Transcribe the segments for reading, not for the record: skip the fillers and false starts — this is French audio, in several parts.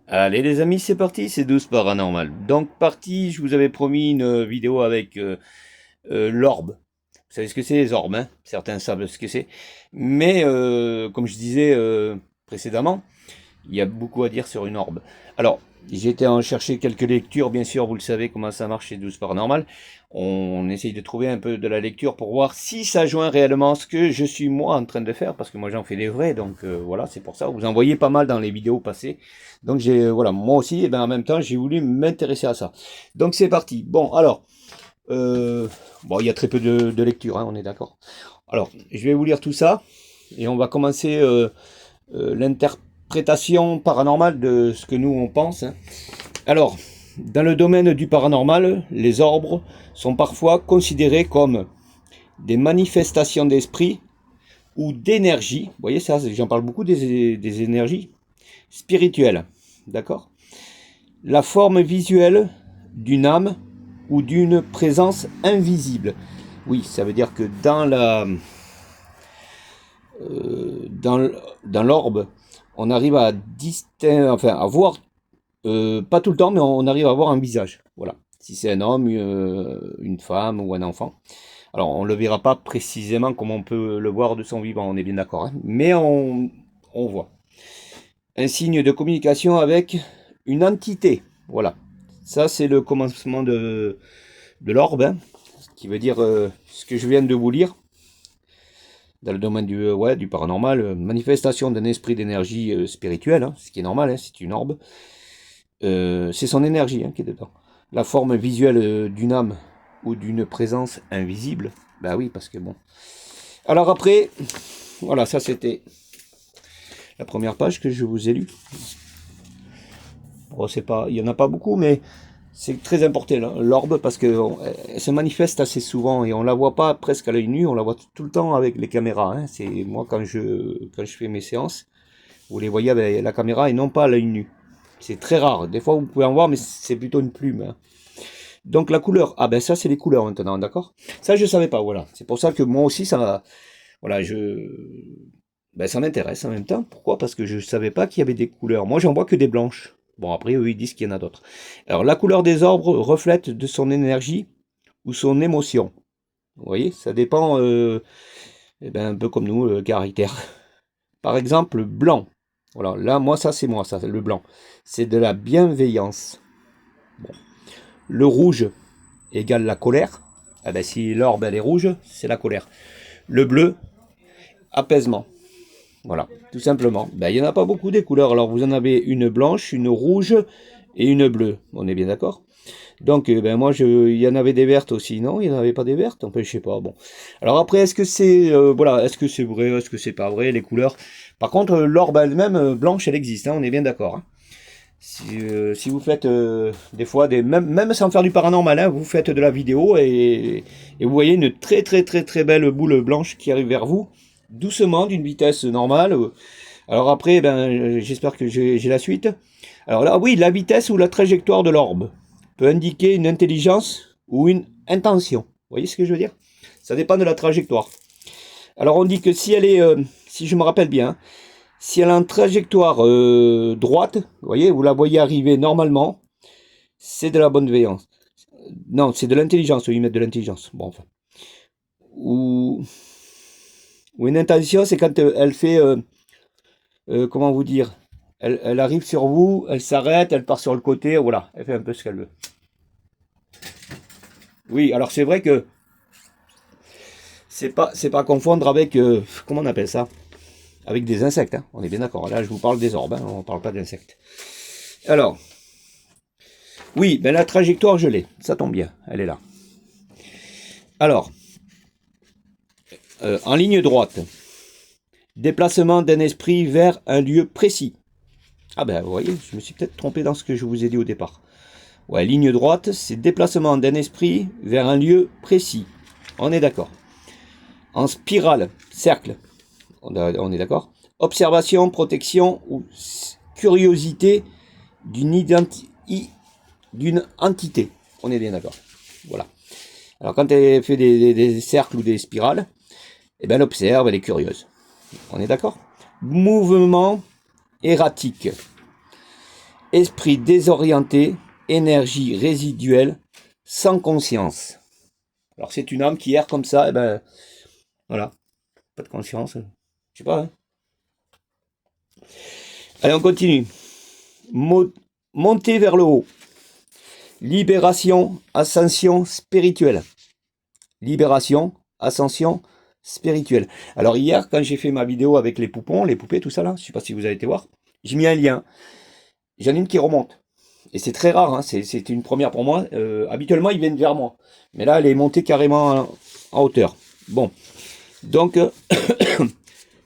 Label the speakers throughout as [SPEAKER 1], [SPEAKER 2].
[SPEAKER 1] Allez les amis, c'est parti, c'est 12 paranormal. Donc parti, je vous avais promis une vidéo avec l'orbe. Vous savez ce que c'est les orbes, hein? Certains savent ce que c'est. Mais comme je disais précédemment, il y a beaucoup à dire sur une orbe. Alors, j'ai été en chercher quelques lectures, bien sûr, vous le savez comment ça marche chez 12 Paranormal. On essaye de trouver un peu de la lecture pour voir si ça joint réellement ce que je suis moi en train de faire, parce que moi j'en fais des vrais, donc voilà, c'est pour ça. Vous en voyez pas mal dans les vidéos passées. Donc voilà, moi aussi, et ben en même temps, j'ai voulu m'intéresser à ça. Donc c'est parti. Bon, alors, bon, il y a très peu de lecture, hein, on est d'accord. Alors, je vais vous lire tout ça, et on va commencer l'interprétation paranormale de ce que nous on pense, hein. Alors, dans le domaine du paranormal, les orbes sont parfois considérés comme des manifestations d'esprit ou d'énergie. Vous voyez ça, j'en parle beaucoup des énergies spirituelles. D'accord? La forme visuelle d'une âme ou d'une présence invisible. Oui, ça veut dire que dans l'orbe, on arrive à distinguer, enfin à voir, pas tout le temps, mais on arrive à voir un visage. Voilà. Si c'est un homme, une femme ou un enfant. Alors on ne le verra pas précisément comme on peut le voir de son vivant, on est bien d'accord, hein, mais on voit. Un signe de communication avec une entité. Voilà. Ça, c'est le commencement de l'orbe, hein, qui veut dire ce que je viens de vous lire. Dans le domaine du paranormal, manifestation d'un esprit d'énergie spirituelle, hein, ce qui est normal, hein, c'est une orbe. C'est son énergie, hein, qui est dedans. La forme visuelle d'une âme ou d'une présence invisible. Bah oui, parce que bon. Alors après, voilà, ça c'était la première page que je vous ai lue. Bon, c'est pas, il y en a pas beaucoup, mais c'est très important l'orbe parce que elle se manifeste assez souvent et on la voit pas presque à l'œil nu, on la voit tout le temps avec les caméras, hein. C'est moi quand je fais mes séances, vous les voyez avec la caméra et non pas à l'œil nu. C'est très rare. Des fois vous pouvez en voir, mais c'est plutôt une plume, hein. Donc la couleur, ah ben ça c'est les couleurs maintenant, d'accord? Ça je savais pas, voilà. C'est pour ça que moi aussi ça, voilà, ben, ça m'intéresse en même temps. Pourquoi? Parce que je savais pas qu'il y avait des couleurs. Moi j'en vois que des blanches. Bon après eux ils disent qu'il y en a d'autres. Alors la couleur des orbes reflète de son énergie ou son émotion. Vous voyez, ça dépend, eh ben, un peu comme nous, le caractère. Par exemple, blanc. Voilà, là moi ça c'est moi, ça le blanc. C'est de la bienveillance. Bon. Le rouge égale la colère. Ah ben, si l'orbe elle est rouge, c'est la colère. Le bleu, apaisement. Voilà, tout simplement. Ben, il n'y en a pas beaucoup des couleurs. Alors vous en avez une blanche, une rouge et une bleue. On est bien d'accord? Donc ben moi il y en avait des vertes aussi, non? Il n'y en avait pas des vertes? Enfin je sais pas. Bon. Alors après est-ce que c'est voilà, est-ce que c'est vrai, est-ce que c'est pas vrai les couleurs? Par contre l'orbe elle-même blanche elle existe, hein, on est bien d'accord, hein. Si vous faites des fois, même sans faire du paranormal, hein, vous faites de la vidéo et vous voyez une très très très très belle boule blanche qui arrive vers vous, doucement, d'une vitesse normale. Alors après, ben, j'espère que j'ai la suite. Alors là, oui, la vitesse ou la trajectoire de l'orbe peut indiquer une intelligence ou une intention. Vous voyez ce que je veux dire? Ça dépend de la trajectoire. Alors on dit que si elle est, si je me rappelle bien, si elle a une trajectoire droite, vous voyez, vous la voyez arriver normalement, c'est de la bonne veillance. Non, c'est de l'intelligence, oui, mettre de l'intelligence. Bon, enfin. Ou, ou une intention, c'est quand elle fait, comment vous dire, elle arrive sur vous, elle s'arrête, elle part sur le côté, voilà, elle fait un peu ce qu'elle veut. Oui, alors c'est vrai que c'est pas à confondre avec, comment on appelle ça? Avec des insectes, hein. On est bien d'accord. Là, je vous parle des orbes, hein, on ne parle pas d'insectes. Alors, oui, ben la trajectoire, je l'ai. Ça tombe bien, elle est là. Alors, en ligne droite, déplacement d'un esprit vers un lieu précis. Ah ben, vous voyez, je me suis peut-être trompé dans ce que je vous ai dit au départ. Ouais, ligne droite, c'est déplacement d'un esprit vers un lieu précis. On est d'accord. En spirale, cercle, on est d'accord. Observation, protection ou curiosité d'une entité. On est bien d'accord. Voilà. Alors quand elle fait des cercles ou des spirales, eh ben, elle observe, elle est curieuse. On est d'accord? Mouvement erratique. esprit désorienté, énergie résiduelle, sans conscience. Alors c'est une âme qui erre comme ça, et ben voilà, pas de conscience, je sais pas. Hein. Allez, on continue. Monter vers le haut. Libération, ascension spirituelle. Libération, ascension spirituelle. Alors hier, quand j'ai fait ma vidéo avec les poupons, les poupées, tout ça là, je sais pas si vous avez été voir, j'ai mis un lien. J'en ai une qui remonte. Et c'est très rare, hein, c'est une première pour moi. Habituellement, ils viennent vers moi. Mais là, elle est montée carrément en hauteur. Bon. Donc,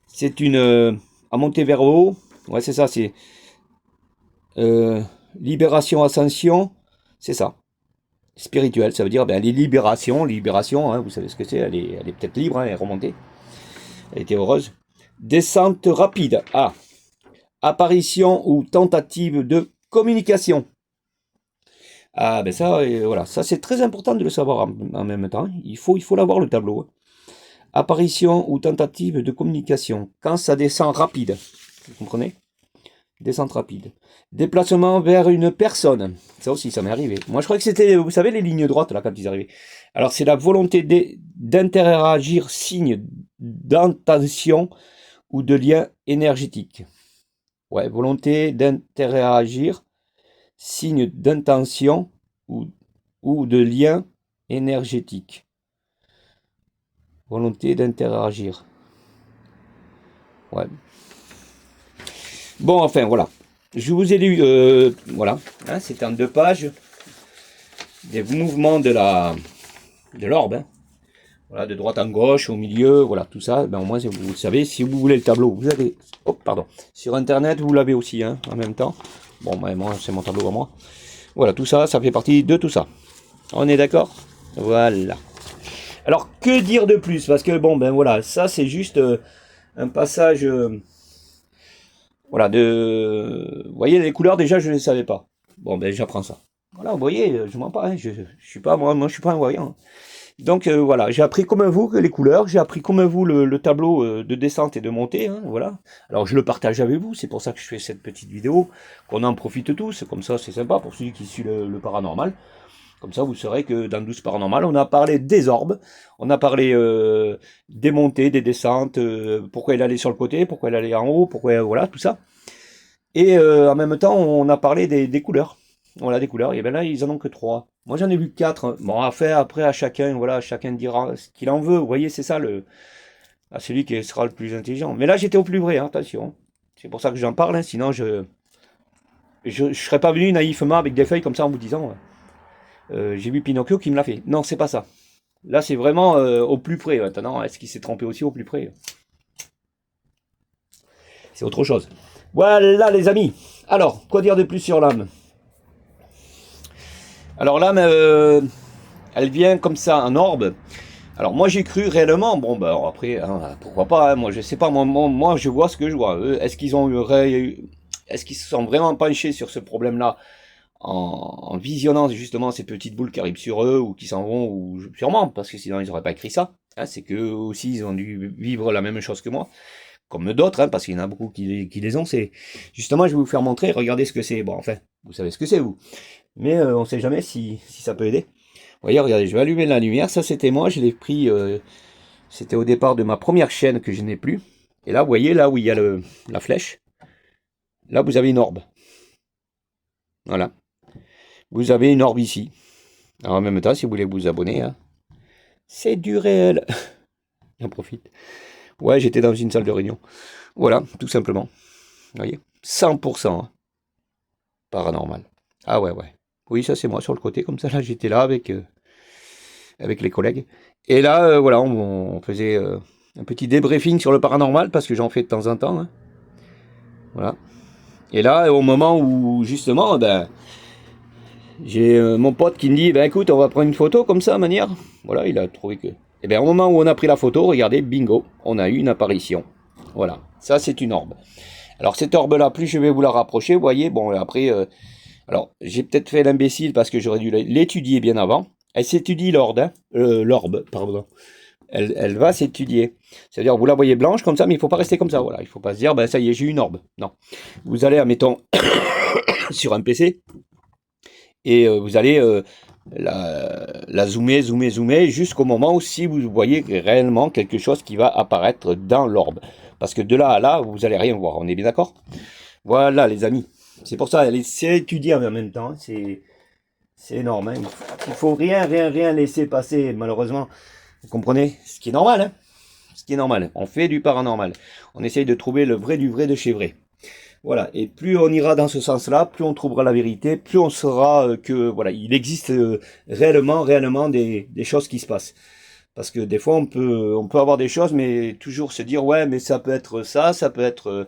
[SPEAKER 1] c'est une... à monter vers le haut. Ouais, c'est ça, c'est... libération, ascension. C'est ça. Spirituelle, ça veut dire, ben, les libérations, hein, vous savez ce que c'est, elle est peut-être libre, hein, elle est remontée. Elle était heureuse. Descente rapide. Ah. Apparition ou tentative de communication. Ah ben ça, voilà, ça c'est très important de le savoir en même temps. Il faut l'avoir le tableau. Apparition ou tentative de communication. Quand ça descend rapide. Vous comprenez? Descente rapide. Déplacement vers une personne. Ça aussi, ça m'est arrivé. Moi, je crois que c'était, vous savez, les lignes droites, là, quand ils arrivaient. Alors, c'est la volonté d'interagir, signe d'intention ou de lien énergétique. Ouais, volonté d'interagir, signe d'intention ou de lien énergétique. Volonté d'interagir. Ouais. Bon, enfin, voilà. Je vous ai lu, voilà, hein, c'est en 2 pages, des mouvements de l'orbe, hein. Voilà, de droite en gauche, au milieu, voilà, tout ça, ben, au moins, vous le savez, si vous voulez le tableau, vous avez, oh, pardon, sur Internet, vous l'avez aussi, hein, en même temps. Bon, ben, moi, c'est mon tableau à moi. Voilà, tout ça, ça fait partie de tout ça. On est d'accord? Voilà. Alors, que dire de plus? Parce que, bon, ben voilà, ça, c'est juste un passage... voilà, vous voyez, les couleurs, déjà, je ne les savais pas. Bon, ben, j'apprends ça. Voilà, vous voyez, je mens pas, hein, je suis pas, moi, je suis pas un voyant. Donc, voilà, j'ai appris comme vous les couleurs, j'ai appris comme vous le tableau de descente et de montée, hein, voilà. Alors, je le partage avec vous, c'est pour ça que je fais cette petite vidéo, qu'on en profite tous, comme ça, c'est sympa pour celui qui suit le paranormal. Comme ça, vous saurez que dans 12 paranormal, on a parlé des orbes, on a parlé des montées, des descentes, pourquoi il allait sur le côté, pourquoi il allait en haut, pourquoi, voilà, tout ça. Et en même temps, on a parlé des couleurs. Voilà, des couleurs. Et bien là, ils en ont que 3. Moi, j'en ai vu 4. Bon, après, à chacun, voilà, chacun dira ce qu'il en veut. Vous voyez, c'est ça, celui qui sera le plus intelligent. Mais là, j'étais au plus vrai, hein, attention. C'est pour ça que j'en parle, hein, sinon je serais pas venu naïfement avec des feuilles comme ça en vous disant... j'ai vu Pinocchio qui me l'a fait. Non, c'est pas ça. Là, c'est vraiment au plus près. Maintenant, est-ce qu'il s'est trompé aussi au plus près? C'est autre chose. Voilà, les amis. Alors, quoi dire de plus sur l'âme? Alors, l'âme, elle vient comme ça, en orbe. Alors, moi, j'ai cru réellement. Bon, ben, après, hein, pourquoi pas, hein, moi, je sais pas. Moi, je vois ce que je vois. Est-ce qu'ils ont est-ce qu'ils se sont vraiment penchés sur ce problème-là en visionnant justement ces petites boules qui arrivent sur eux ou qui s'en vont, ou sûrement, parce que sinon ils n'auraient pas écrit ça. Hein, c'est qu'eux aussi ils ont dû vivre la même chose que moi, comme d'autres, hein, parce qu'il y en a beaucoup qui les ont. C'est justement, je vais vous faire montrer, regardez ce que c'est. Bon, enfin, vous savez ce que c'est, vous. Mais on ne sait jamais si ça peut aider. Vous voyez, regardez, je vais allumer la lumière. Ça, c'était moi, je l'ai pris, c'était au départ de ma première chaîne que je n'ai plus. Et là, vous voyez, là où il y a la flèche, là, vous avez une orbe. Voilà. Vous avez une orbe ici. Alors, en même temps, si vous voulez vous abonner, hein, c'est du réel. J'en profite. Ouais, j'étais dans une salle de réunion. Voilà, tout simplement. Vous voyez, 100% hein, paranormal. Ah ouais, ouais. Oui, ça c'est moi sur le côté, comme ça, là, j'étais là avec les collègues. Et là, voilà, on faisait un petit débriefing sur le paranormal, parce que j'en fais de temps en temps. Hein. Voilà. Et là, au moment où, justement, ben... j'ai mon pote qui me dit, ben écoute, on va prendre une photo comme ça, manière. Voilà, il a trouvé que... Et bien au moment où on a pris la photo, regardez, bingo, on a eu une apparition. Voilà, ça c'est une orbe. Alors cette orbe-là, plus je vais vous la rapprocher, vous voyez, bon après... alors, j'ai peut-être fait l'imbécile parce que j'aurais dû l'étudier bien avant. Elle s'étudie l'orbe, hein, l'orbe, pardon. Elle va s'étudier. C'est-à-dire, vous la voyez blanche comme ça, mais il ne faut pas rester comme ça. Voilà, il ne faut pas se dire, ben ça y est, j'ai une orbe. Non. Vous allez, admettons... sur un PC. Et vous allez la zoomer, zoomer, zoomer, jusqu'au moment où si vous voyez réellement quelque chose qui va apparaître dans l'orbe. Parce que de là à là, vous allez rien voir, on est bien d'accord? Voilà les amis. C'est pour ça, c'est étudier en même temps, c'est énorme. Hein. Il faut rien, rien, rien laisser passer, malheureusement. Vous comprenez? Ce qui est normal, hein. Ce qui est normal. On fait du paranormal. On essaye de trouver le vrai du vrai de chez vrai. Voilà, et plus on ira dans ce sens-là, plus on trouvera la vérité, plus on saura que voilà, il existe réellement des choses qui se passent. Parce que des fois on peut avoir des choses, mais toujours se dire ouais, mais ça peut être ça, ça peut être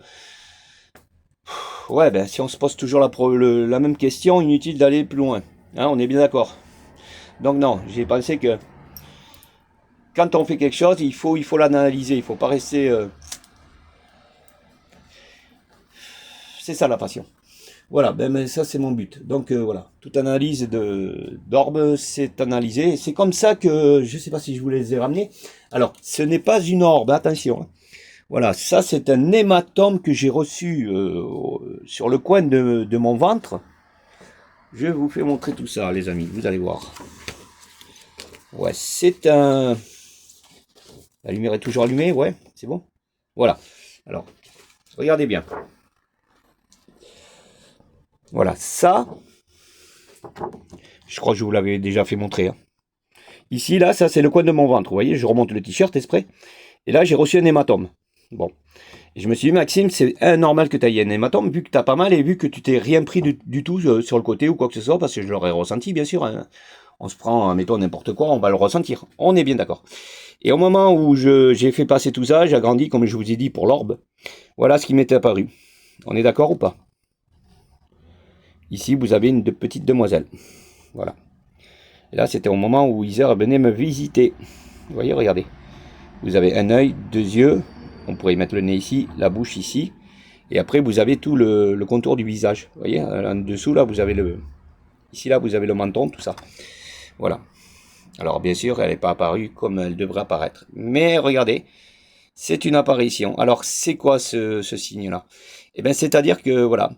[SPEAKER 1] ouais, ben si on se pose toujours la même question, inutile d'aller plus loin. Hein, on est bien d'accord. Donc non, j'ai pensé que quand on fait quelque chose, il faut l'analyser, il faut pas rester. C'est ça la passion. Voilà, ben, mais ça c'est mon but. Donc voilà, toute analyse d'orbe, c'est analysé. C'est comme ça que, je ne sais pas si je vous les ai ramenés. Alors, ce n'est pas une orbe, attention. Hein. Voilà, ça c'est un hématome que j'ai reçu sur le coin de mon ventre. Je vous fais montrer tout ça, les amis, vous allez voir. Ouais, c'est un... La lumière est toujours allumée, ouais, c'est bon. Voilà, alors, regardez bien. Voilà, ça, je crois que je vous l'avais déjà fait montrer. Hein. Ici, là, ça c'est le coin de mon ventre. Vous voyez, je remonte le t-shirt exprès. Et là, j'ai reçu un hématome. Bon. Et je me suis dit, Maxime, c'est normal que tu aies un hématome, vu que tu as pas mal et vu que tu t'es rien pris du tout sur le côté ou quoi que ce soit, parce que je l'aurais ressenti, bien sûr. Hein. On se prend, mettons n'importe quoi, on va le ressentir. On est bien d'accord. Et au moment où j'ai fait passer tout ça, j'ai agrandi, comme je vous ai dit, pour l'orbe. Voilà ce qui m'était apparu. On est d'accord ou pas? Ici, vous avez une petite demoiselle. Voilà. Et là, c'était au moment où Isère venait me visiter. Vous voyez, regardez. Vous avez un œil, deux yeux. On pourrait mettre le nez ici, la bouche ici. Et après, vous avez tout le contour du visage. Vous voyez, en dessous, là, vous avez le... Ici, là, vous avez le menton, tout ça. Voilà. Alors, bien sûr, elle n'est pas apparue comme elle devrait apparaître. Mais regardez, c'est une apparition. Alors, c'est quoi ce signe-là? Eh bien, c'est-à-dire que, voilà,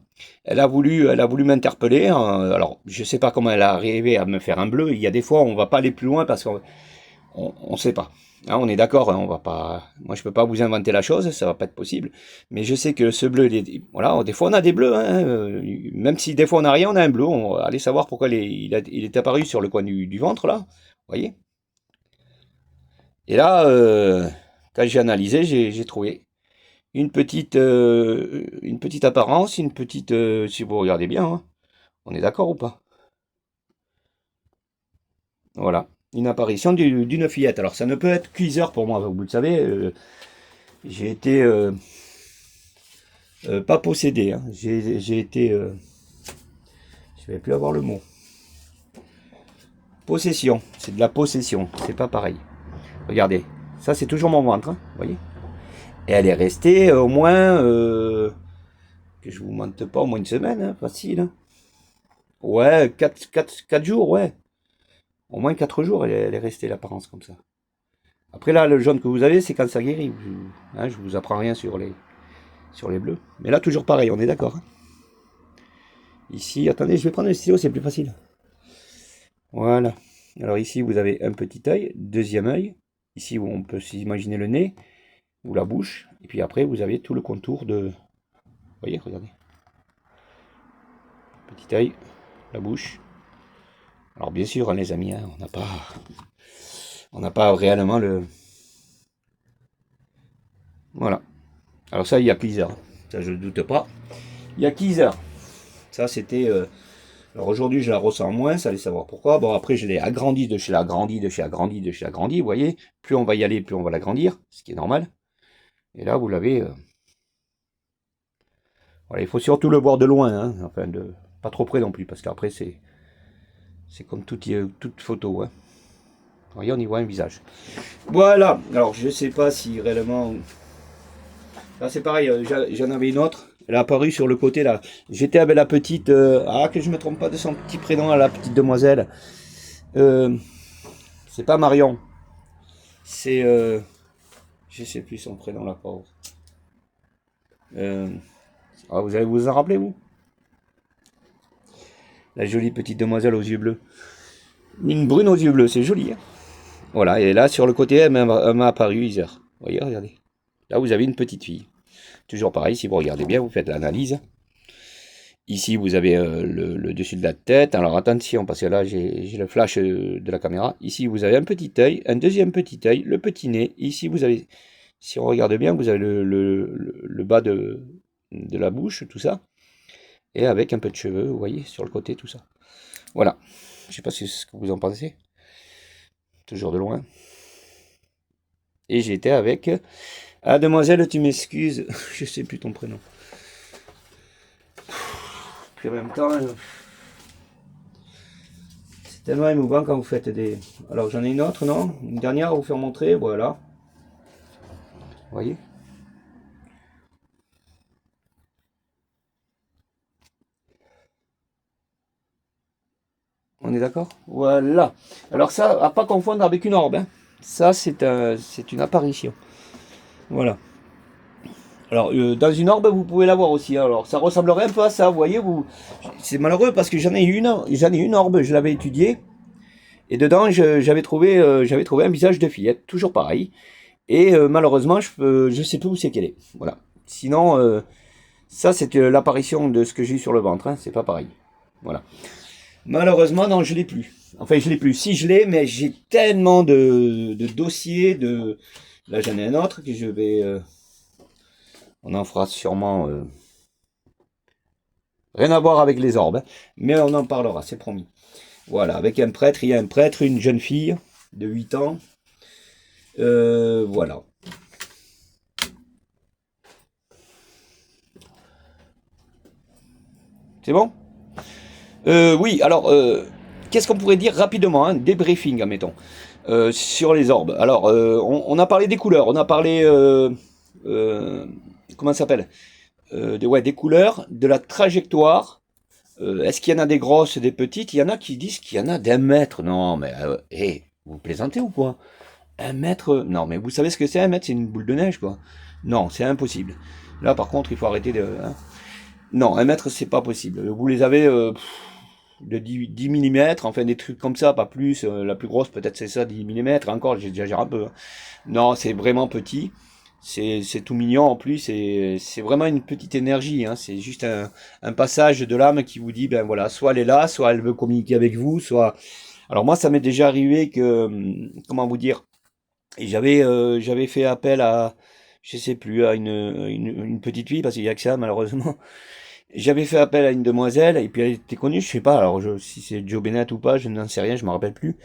[SPEAKER 1] elle a voulu m'interpeller. Alors, je ne sais pas comment elle a arrivé à me faire un bleu. Il y a des fois, on ne va pas aller plus loin parce qu'on ne sait pas. Hein, on est d'accord, hein, on va pas. Moi, je peux pas vous inventer la chose, ça va pas être possible. Mais je sais que ce bleu, voilà, des fois on a des bleus, hein, même si des fois on n'a rien, on a un bleu. On va aller savoir pourquoi il est apparu sur le coin du ventre là, vous voyez. Et là, quand j'ai analysé, j'ai trouvé une petite apparence, une petite, si vous regardez bien, hein, on est d'accord ou pas? Voilà, une apparition d'une fillette. Alors ça ne peut être cuiseur pour moi, vous le savez. J'ai été pas possédé, hein. J'ai été... je vais plus avoir le mot. Possession, c'est de la possession, c'est pas pareil. Regardez, ça c'est toujours mon ventre, hein, vous voyez. Et elle est restée au moins, que je vous mente pas, au moins une semaine, hein, facile. Hein. Ouais, 4 jours, ouais. Au moins 4 jours, elle est restée l'apparence comme ça. Après là, le jaune que vous avez, c'est quand ça guérit. Je vous apprends rien sur les bleus. Mais là, toujours pareil, on est d'accord. Hein. Ici, attendez, je vais prendre le stylo, c'est plus facile. Voilà. Alors ici, vous avez un petit œil, deuxième œil. Ici, où on peut s'imaginer le nez ou la bouche. Et puis après, vous avez tout le contour de... Vous voyez, regardez. Petit œil, la bouche. Alors bien sûr, hein, les amis, hein, on n'a pas réellement le... Voilà. Alors ça, il y a Keezer. Ça, je ne doute pas. Il y a Keezer. Ça, c'était... Alors aujourd'hui, je la ressens moins, ça allez savoir pourquoi. Bon, après, je l'ai agrandie de chez l'agrandie, de chez agrandie, de chez agrandie, vous voyez. Plus on va y aller, plus on va l'agrandir, ce qui est normal. Et là, vous l'avez... Voilà, il faut surtout le voir de loin, hein, enfin, pas trop près non plus, parce qu'après, c'est comme toute photo. Hein. Vous voyez, on y voit un visage. Voilà, alors je sais pas si réellement... Là, c'est pareil, j'en avais une autre. Elle a apparu sur le côté là. J'étais avec la petite... que je me trompe pas de son petit prénom, la petite demoiselle. C'est pas Marion. C'est... je sais plus son prénom, la pauvre. Vous allez vous en rappeler, vous? La jolie petite demoiselle aux yeux bleus. Une brune aux yeux bleus, c'est joli. Hein. Voilà, et là, sur le côté, elle m'a apparu Isère. Vous voyez, regardez. Là, vous avez une petite fille. Toujours pareil, si vous regardez bien, vous faites l'analyse. Ici, vous avez le dessus de la tête. Alors, attention, parce que là, j'ai le flash de la caméra. Ici, vous avez un petit œil, un deuxième petit œil, le petit nez. Ici, vous avez, si on regarde bien, vous avez le bas de la bouche, tout ça. Et avec un peu de cheveux, vous voyez, sur le côté, tout ça. Voilà. Je sais pas ce que vous en pensez. Toujours de loin. Et j'étais avec... Ah, demoiselle, tu m'excuses. Je sais plus ton prénom. Puis en même temps... c'est tellement émouvant quand vous faites des... Alors, j'en ai une autre, non? Une dernière à vous faire montrer, voilà. Vous voyez? On est d'accord? Voilà. Alors ça, à pas confondre avec une orbe. Hein. Ça, c'est une apparition. Voilà. Alors, dans une orbe, vous pouvez l'avoir aussi. Hein. Alors, ça ressemblerait un peu à ça, vous voyez. C'est malheureux parce que j'en ai une orbe, je l'avais étudiée. Et dedans, j'avais trouvé un visage de fillette, toujours pareil. Et malheureusement, je sais plus où c'est qu'elle est. Voilà. Sinon, ça, c'est l'apparition de ce que j'ai sur le ventre. Hein. C'est pas pareil. Voilà. Malheureusement, non, je l'ai plus. Enfin, je l'ai plus. Si, je l'ai, mais j'ai tellement de dossiers. Là, j'en ai un autre que je vais... on en fera sûrement... rien à voir avec les orbes. Hein. Mais on en parlera, c'est promis. Voilà, avec un prêtre. Il y a un prêtre, une jeune fille de 8 ans. Voilà. C'est bon? Oui, alors... qu'est-ce qu'on pourrait dire rapidement, hein, débriefing, admettons, sur les orbes. Alors, on a parlé des couleurs, on a parlé, comment ça s'appelle, des couleurs, de la trajectoire. Est-ce qu'il y en a des grosses, des petites? Il y en a qui disent qu'il y en a d'1 mètre. Non, mais, vous plaisantez ou quoi? 1 mètre? Non, mais vous savez ce que c'est 1 mètre? C'est une boule de neige, quoi. Non, c'est impossible. Là, par contre, il faut arrêter de... Hein. Non, 1 mètre, c'est pas possible. Vous les avez... de 10 mm, enfin des trucs comme ça, pas plus. La plus grosse, peut-être c'est ça, 10 mm. Encore, j'exagère un peu. Hein. Non, c'est vraiment petit. C'est tout mignon en plus. Et c'est vraiment une petite énergie. Hein. C'est juste un passage de l'âme qui vous dit, ben voilà, soit elle est là, soit elle veut communiquer avec vous, soit... Alors moi, ça m'est déjà arrivé que... Comment vous dire? Et j'avais fait appel à... Je sais plus, à une petite fille, parce qu'il y a que ça, malheureusement. J'avais fait appel à une demoiselle, et puis elle était connue, je sais pas, alors si c'est Joe Bennett ou pas, je n'en sais rien, je me rappelle plus.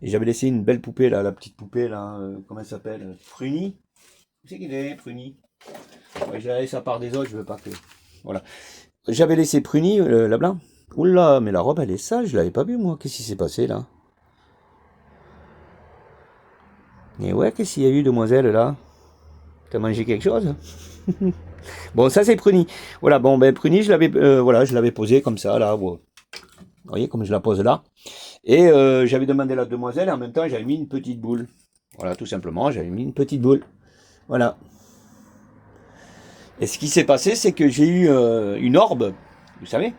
[SPEAKER 1] Et j'avais laissé une belle poupée, là, la petite poupée, là, comment elle s'appelle? Pruny. Où c'est qu'il est, Pruny? Ouais, je la laisse à part des autres, je veux pas que... Voilà. J'avais laissé Pruny, la blanc. Oula, mais la robe, elle est sale, je l'avais pas vue, moi. Qu'est-ce qui s'est passé, là? Mais ouais, qu'est-ce qu'il y a eu, demoiselle, là? T'as mangé quelque chose? Bon, ça c'est Pruny. Voilà, bon, ben Pruny, je l'avais posé comme ça, là. Vous voyez, comme je la pose là. Et j'avais demandé à la demoiselle, et en même temps, j'avais mis une petite boule. Voilà, tout simplement, j'avais mis une petite boule. Voilà. Et ce qui s'est passé, c'est que j'ai eu une orbe, vous savez.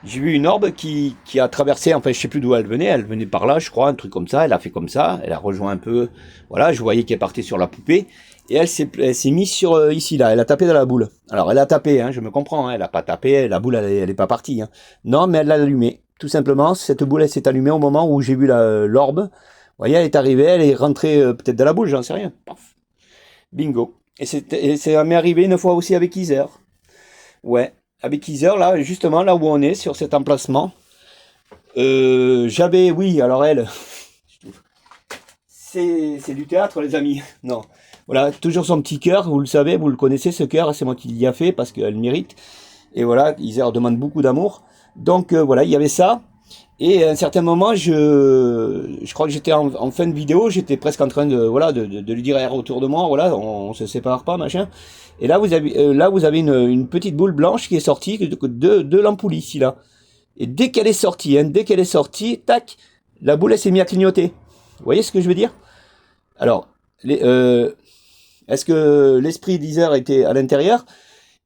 [SPEAKER 1] J'ai vu une orbe qui a traversé, enfin, je sais plus d'où elle venait par là, je crois, un truc comme ça, elle a fait comme ça, elle a rejoint un peu, voilà, je voyais qu'elle partait sur la poupée, et elle s'est mise sur ici, là, elle a tapé dans la boule. Alors, elle a tapé, hein, je me comprends, hein, elle a pas tapé, la boule, elle est pas partie, hein. Non, mais elle l'a allumée. Tout simplement, cette boule, elle s'est allumée au moment où j'ai vu l'orbe. Vous voyez, elle est arrivée, elle est rentrée peut-être dans la boule, j'en sais rien. Paf. Bingo. Et ça m'est arrivé une fois aussi avec Isère. Ouais. Avec Isère, là, justement, là où on est, sur cet emplacement. Oui, alors elle, c'est du théâtre, les amis. Non. Voilà, toujours son petit cœur, vous le savez, vous le connaissez, ce cœur, c'est moi qui l'y a fait, parce qu'elle mérite. Et voilà, Isère demande beaucoup d'amour. Donc, voilà, il y avait ça. Et à un certain moment, je crois que j'étais en fin de vidéo, j'étais presque en train de lui dire autour de moi, voilà, on se sépare pas, machin. Et là, vous avez une petite boule blanche qui est sortie de l'ampoule ici, là. Et dès qu'elle est sortie, tac, la boule, elle s'est mise à clignoter. Vous voyez ce que je veux dire? Alors, est-ce que l'esprit d'Isère était à l'intérieur?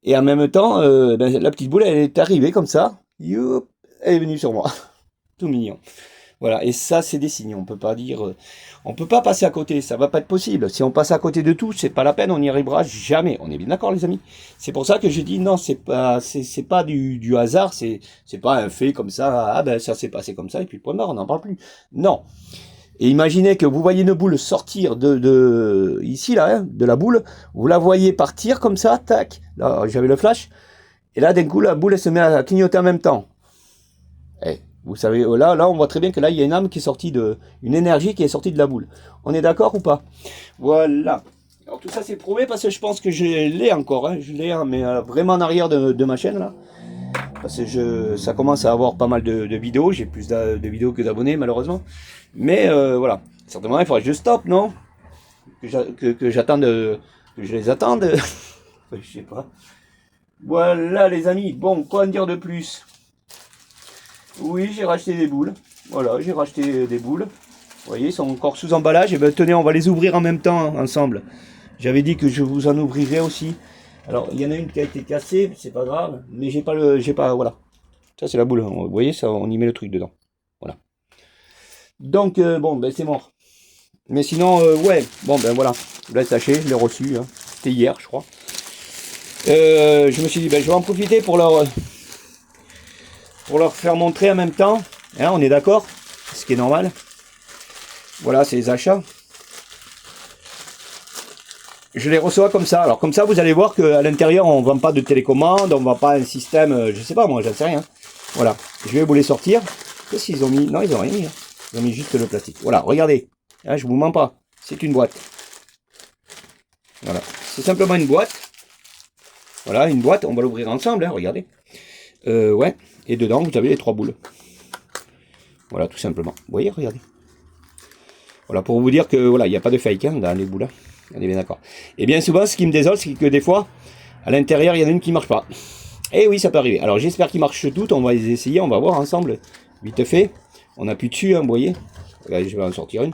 [SPEAKER 1] Et en même temps, la petite boule, elle est arrivée comme ça. Youp. elle est venue sur moi. Tout mignon. Voilà, et ça, c'est des signes. On peut pas dire, on peut pas passer à côté. Ça va pas être possible. Si on passe à côté de tout, c'est pas la peine. On n'y arrivera jamais. On est bien d'accord, les amis. C'est pour ça que j'ai dit non. C'est pas du hasard. C'est pas un fait comme ça. Ah ben ça s'est passé comme ça et puis point barre. On n'en parle plus. Non. Et imaginez que vous voyez une boule sortir ici là, hein, de la boule. Vous la voyez partir comme ça. Tac. Là, j'avais le flash. Et là, d'un coup, la boule elle se met à clignoter en même temps. Eh, vous savez, là, on voit très bien que là, il y a une âme qui est sortie une énergie qui est sortie de la boule. On est d'accord ou pas? Voilà. Alors tout ça, c'est prouvé parce que je pense que je l'ai encore. Hein, je l'ai, hein, mais vraiment en arrière de ma chaîne là. Parce que ça commence à avoir pas mal de vidéos. J'ai plus de vidéos que d'abonnés, malheureusement. Mais voilà. Certainement, il faudrait que je stoppe, non? Que j'attende, que je les attende. Je sais pas. Voilà, les amis. Bon, quoi en dire de plus? Oui, j'ai racheté des boules. Voilà, j'ai racheté des boules. Vous voyez, ils sont encore sous emballage. Et bien, tenez, on va les ouvrir en même temps, hein, ensemble. J'avais dit que je vous en ouvrirais aussi. Alors, il y en a une qui a été cassée, c'est pas grave. Mais voilà. Ça, c'est la boule. Vous voyez, ça, on y met le truc dedans. Voilà. Donc, bon, ben, c'est mort. Mais sinon, ouais. Bon, ben, voilà. Je l'ai attaché, je l'ai reçu. Hein. C'était hier, je crois. Je me suis dit, ben, je vais en profiter pour leur faire montrer en même temps. Hein, on est d'accord? Ce qui est normal. Voilà, c'est les achats. Je les reçois comme ça. Alors comme ça, vous allez voir qu'à l'intérieur, on ne vend pas de télécommande, on ne vend pas un système, je sais pas moi, j'en sais rien. Voilà, je vais vous les sortir. Qu'est-ce qu'ils ont mis? Non, ils ont rien mis. Hein. Ils ont mis juste le plastique. Voilà, regardez. Hein, je vous mens pas. C'est une boîte. Voilà, c'est simplement une boîte. Voilà, une boîte. On va l'ouvrir ensemble. Hein, regardez. Ouais. Et dedans, vous avez les 3 boules. Voilà, tout simplement. Vous voyez, regardez. Voilà, pour vous dire que voilà, il n'y a pas de fake hein, dans les boules. Hein. On est bien d'accord. Et bien souvent, ce qui me désole, c'est que des fois, à l'intérieur, il y en a une qui marche pas. Et oui, ça peut arriver. Alors j'espère qu'ils marchent toutes. On va les essayer, on va voir ensemble. Vite fait. On appuie dessus, hein, vous voyez. Regardez, je vais en sortir une.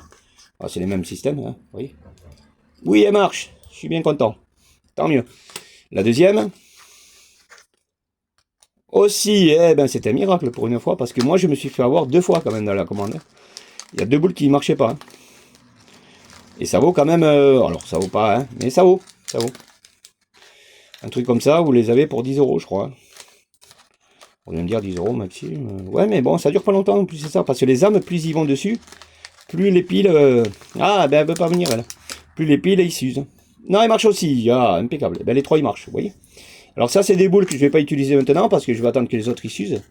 [SPEAKER 1] Ah, c'est les mêmes systèmes, hein, vous voyez. Oui, elle marche. Je suis bien content. Tant mieux. La deuxième. Aussi, eh ben c'est un miracle pour une fois, parce que moi je me suis fait avoir 2 fois quand même dans la commande. Il y a 2 boules qui ne marchaient pas. Hein. Et ça vaut quand même, alors ça vaut pas, hein, mais ça vaut. Un truc comme ça, vous les avez pour 10 €, je crois. Hein. On vient me dire 10 € maximum. Ouais, mais bon, ça dure pas longtemps, en plus c'est ça, parce que les âmes, plus ils vont dessus, plus les piles... Ah, ben elle veut pas venir, elle. Plus les piles, ils s'usent. Non, ils marchent aussi, ah, impeccable. Ben les 3, ils marchent, vous voyez. Alors ça, c'est des boules que je vais pas utiliser maintenant, parce que je vais attendre que les autres, ils s'usent.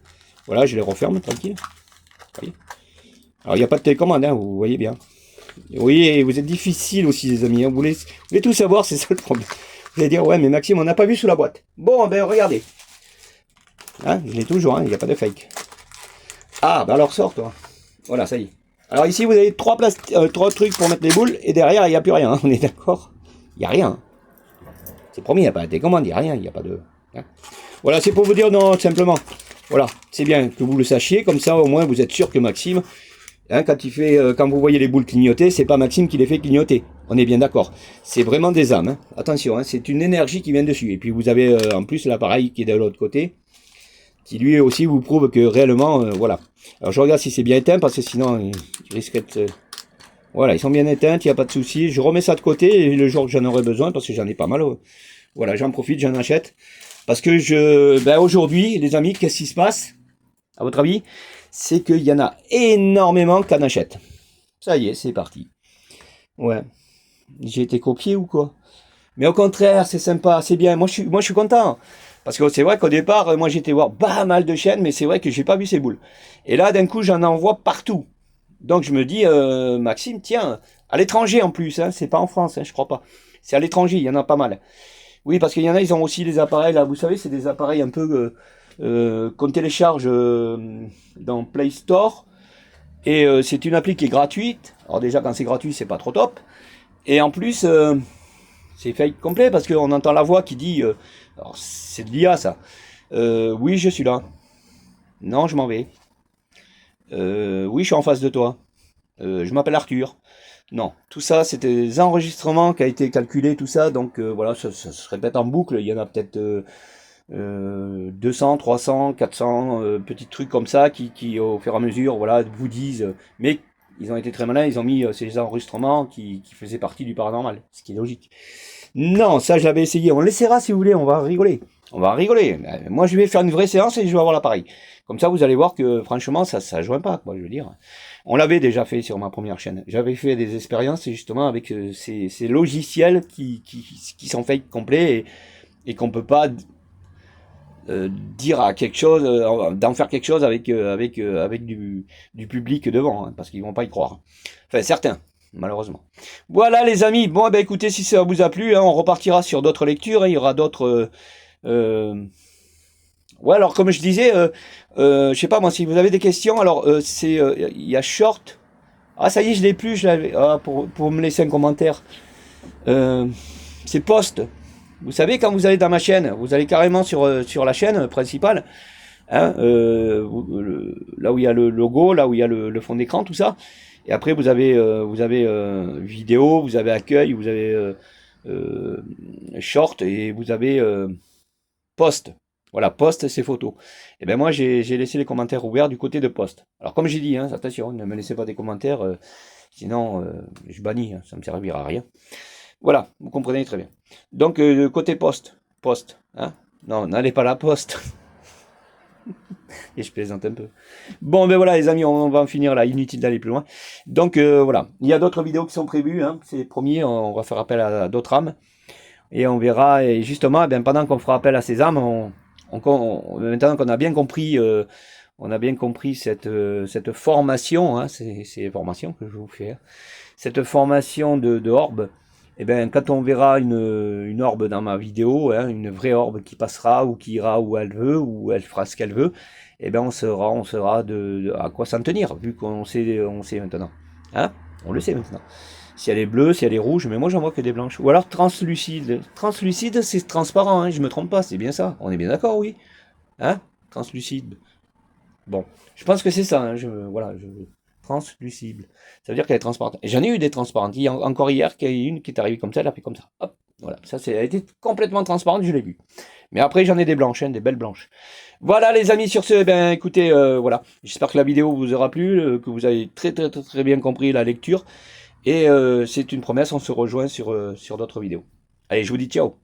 [SPEAKER 1] Voilà, je les referme, tranquille. Vous voyez. Alors, il n'y a pas de télécommande, hein, vous voyez bien. Oui, vous êtes difficile aussi, les amis. Hein. Vous voulez tout savoir, c'est ça le problème. Vous allez dire, ouais, mais Maxime, on n'a pas vu sous la boîte. Bon, ben regardez. Hein, je l'ai toujours, il n'y a pas de fake. Ah, ben alors sors, toi. Voilà, ça y est. Alors ici, vous avez 3 trucs pour mettre les boules, et derrière, il n'y a plus rien. Hein, on est d'accord? Il n'y a rien. C'est promis, il n'y a pas de télécommande, il n'y a rien, il n'y a pas de... Hein. Voilà, c'est pour vous dire, non, simplement. Voilà, c'est bien que vous le sachiez, comme ça, au moins, vous êtes sûr que Maxime... Hein, quand vous voyez les boules clignoter, c'est pas Maxime qui les fait clignoter. On est bien d'accord. C'est vraiment des âmes. Hein. Attention, hein, c'est une énergie qui vient dessus. Et puis vous avez en plus l'appareil qui est de l'autre côté, qui lui aussi vous prouve que réellement, voilà. Alors je regarde si c'est bien éteint, parce que sinon il risque d'être... Voilà, ils sont bien éteints, il n'y a pas de souci. Je remets ça de côté, et le jour que j'en aurai besoin, parce que j'en ai pas mal, voilà, j'en profite, j'en achète. Parce que aujourd'hui, les amis, qu'est-ce qui se passe, à votre avis? C'est qu'il y en a énormément qu'on achète. Ça y est, c'est parti. Ouais. J'ai été copié ou quoi? Mais au contraire, c'est sympa, c'est bien. Moi, je suis content. Parce que c'est vrai qu'au départ, moi, j'étais voir pas mal de chaînes, mais c'est vrai que j'ai pas vu ces boules. Et là, d'un coup, j'en envoie partout. Donc, je me dis, Maxime, tiens, à l'étranger en plus, hein, c'est pas en France, hein, je crois pas. C'est à l'étranger, il y en a pas mal. Oui, parce qu'il y en a, ils ont aussi des appareils, là, vous savez, c'est des appareils un peu... qu'on télécharge dans Play Store, et c'est une appli qui est gratuite. Alors déjà quand c'est gratuit c'est pas trop top, et en plus c'est fake complet parce qu'on entend la voix qui dit alors c'est de l'IA ça, oui je suis là, non je m'en vais, oui je suis en face de toi, je m'appelle Arthur. Non, tout ça c'est des enregistrements qui a été calculé tout ça, donc voilà, ça se répète en boucle. Il y en a peut-être 200, 300, 400 petits trucs comme ça qui au fur et à mesure voilà vous disent, mais ils ont été très malins, ils ont mis ces enregistrements qui faisaient partie du paranormal, ce qui est logique. Non, ça je l'avais essayé, on l'essaiera si vous voulez, on va rigoler. On va rigoler. Moi je vais faire une vraie séance et je vais avoir l'appareil. Comme ça vous allez voir que franchement ça joint pas, quoi, je veux dire. On l'avait déjà fait sur ma première chaîne. J'avais fait des expériences justement avec ces logiciels qui sont fake complets et qu'on peut pas dire à quelque chose, d'en faire quelque chose avec du public devant, hein, parce qu'ils vont pas y croire. Enfin, certains, malheureusement. Voilà les amis, bon ben écoutez, si ça vous a plu, hein, on repartira sur d'autres lectures, hein, il y aura d'autres... Ouais, alors comme je disais, je sais pas moi, si vous avez des questions, alors il y a Short. Ah ça y est, je l'ai plus, je l'avais... Ah, pour me laisser un commentaire. C'est Post. Vous savez, quand vous allez dans ma chaîne, vous allez carrément sur la chaîne principale, hein, là où il y a le logo, là où il y a le fond d'écran, tout ça. Et après, vous avez vidéo, vous avez accueil, vous avez short et vous avez post. Voilà, post, c'est photos. Et ben moi, j'ai laissé les commentaires ouverts du côté de post. Alors comme j'ai dit, hein, attention, ne me laissez pas des commentaires, sinon je bannis, hein, ça ne me servira à rien. Voilà, vous comprenez très bien. Donc, côté poste, hein. Non, n'allez pas à la poste. Et je plaisante un peu. Bon, ben voilà, les amis, on va en finir là, inutile d'aller plus loin. Donc, voilà, il y a d'autres vidéos qui sont prévues, hein. C'est promis, on va faire appel à d'autres âmes. Et on verra, et justement, eh bien, pendant qu'on fera appel à ces âmes, maintenant qu'on a bien compris... on a bien compris cette formation, hein, c'est formation que je vous fais, hein, cette formation de orbe. Et bien, quand on verra une orbe dans ma vidéo, hein, une vraie orbe qui passera ou qui ira où elle veut, ou elle fera ce qu'elle veut, et bien on saura à quoi s'en tenir, vu qu'on sait maintenant. Hein, on le sait maintenant. Si elle est bleue, si elle est rouge, mais moi j'en vois que des blanches. Ou alors translucide. Translucide, c'est transparent, hein, je me trompe pas, c'est bien ça. On est bien d'accord, oui. Hein, translucide. Bon, je pense que c'est ça, hein, voilà, translucible. Ça veut dire qu'elle est transparente. Et j'en ai eu des transparentes. Encore hier, qu'il y a une qui est arrivée comme ça, elle a fait comme ça. Hop, voilà, ça elle a été complètement transparente, je l'ai vu. Mais après, j'en ai des blanches, hein, des belles blanches. Voilà les amis, sur ce, ben écoutez, voilà. J'espère que la vidéo vous aura plu, que vous avez très bien compris la lecture. Et c'est une promesse, on se rejoint sur d'autres vidéos. Allez, je vous dis ciao.